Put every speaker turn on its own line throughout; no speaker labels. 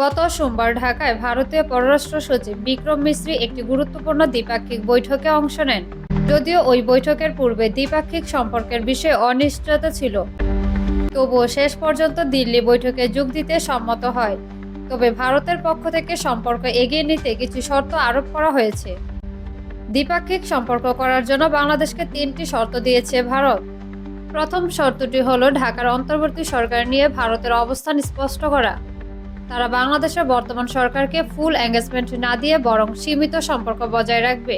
গত সোমবার ঢাকায় ভারতীয় পররাষ্ট্র সচিব বিক্রম মিশ্রি একটি গুরুত্বপূর্ণ দ্বিপাক্ষিক বৈঠকে অংশ নেন। যদিও ওই বৈঠকের পূর্বে দ্বিপাক্ষিক সম্পর্কের বিষয়ে অনিশ্চয়তা ছিল, তবুও শেষ পর্যন্ত দিল্লি বৈঠকে যোগ দিতে সম্মত হয়। তবে ভারতের পক্ষ থেকে সম্পর্ক এগিয়ে নিতে কিছু শর্ত আরোপ করা হয়েছে। দ্বিপাক্ষিক সম্পর্ক করার জন্য বাংলাদেশকে 3টি শর্ত দিয়েছে ভারত। প্রথম শর্তটি হলো ঢাকার অন্তর্বর্তী সরকার নিয়ে ভারতের অবস্থান স্পষ্ট করা। তারা বাংলাদেশের বর্তমান সরকারকে ফুল এঙ্গেজমেন্ট না দিয়ে বরং সীমিত সম্পর্ক বজায় রাখবে।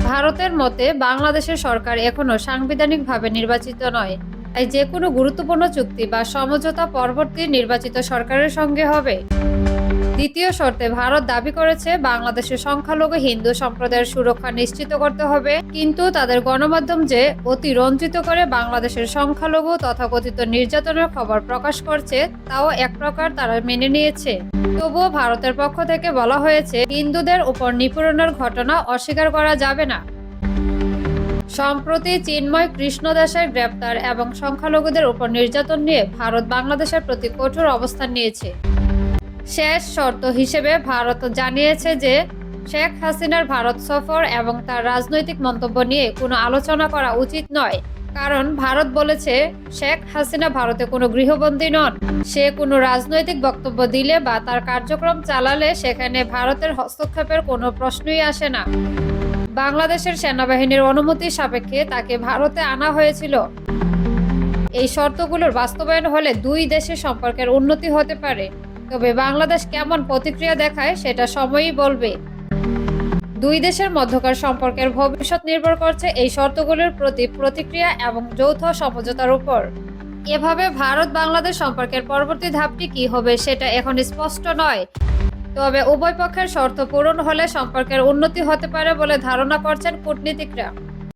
ভারতের মতে বাংলাদেশের সরকার এখনো সাংবিধানিকভাবে নির্বাচিত নয়, তাই যে কোনো গুরুত্বপূর্ণ চুক্তি বা সমঝোতা পরবর্তী নির্বাচিত সরকারের সঙ্গে হবে। দ্বিতীয় শর্তে ভারত দাবি করেছে বাংলাদেশের সংখ্যালঘু হিন্দু সম্প্রদায়ের সুরক্ষা নিশ্চিত করতে হবে, কিন্তু তাদের গণমাধ্যম যে অতিরঞ্জিত করে বাংলাদেশের সংখ্যালঘু তথাকথিত নির্যাতনের খবর প্রকাশ করছে তাও এক প্রকার তারা মেনে নিয়েছে। তবুও ভারতের পক্ষ থেকে বলা হয়েছে হিন্দুদের উপর নিপীড়নের ঘটনা অস্বীকার করা যাবে না। সম্প্রতি চিন্ময় কৃষ্ণদাসের গ্রেপ্তার এবং সংখ্যালঘুদের উপর নির্যাতন নিয়ে ভারত বাংলাদেশের প্রতি কঠোর অবস্থান নিয়েছে। শেষ শর্ত হিসেবে ভারত জানিয়েছে যে শেখ হাসিনার ভারত সফর এবং তার রাজনৈতিক মন্তব্য নিয়ে কোনো আলোচনা করা উচিত নয়, কারণ ভারত বলেছে শেখ হাসিনা ভারতে কোনো গৃহবন্দী নন। সে কোনো রাজনৈতিক বক্তব্য দিলে বা তার কার্যক্রম চালালে সেখানে ভারতের হস্তক্ষেপের কোনো প্রশ্নই আসে না। বাংলাদেশের সেনাবাহিনীর অনুমতি সাপেক্ষে তাকে ভারতে আনা হয়েছিল। এই শর্তগুলোর বাস্তবায়ন হলে দুই দেশের সম্পর্কের উন্নতি হতে পারে, তবে বাংলাদেশ কেমন প্রতিক্রিয়া দেখায় সেটা সময়ই বলবে। দুই দেশের মধ্যকার সম্পর্কের ভবিষ্যৎ নির্ভর করছে এই শর্তগুলোর প্রতি প্রতিক্রিয়া এবং যৌথ সমঝোতার উপর। এভাবে ভারত বাংলাদেশ সম্পর্কের পরবর্তী ধাপটি কি হবে সেটা এখন স্পষ্ট নয়, তবে উভয় পক্ষের শর্ত পূরণ হলে সম্পর্কের উন্নতি হতে পারে বলে ধারণা করছেন কূটনীতিকরা।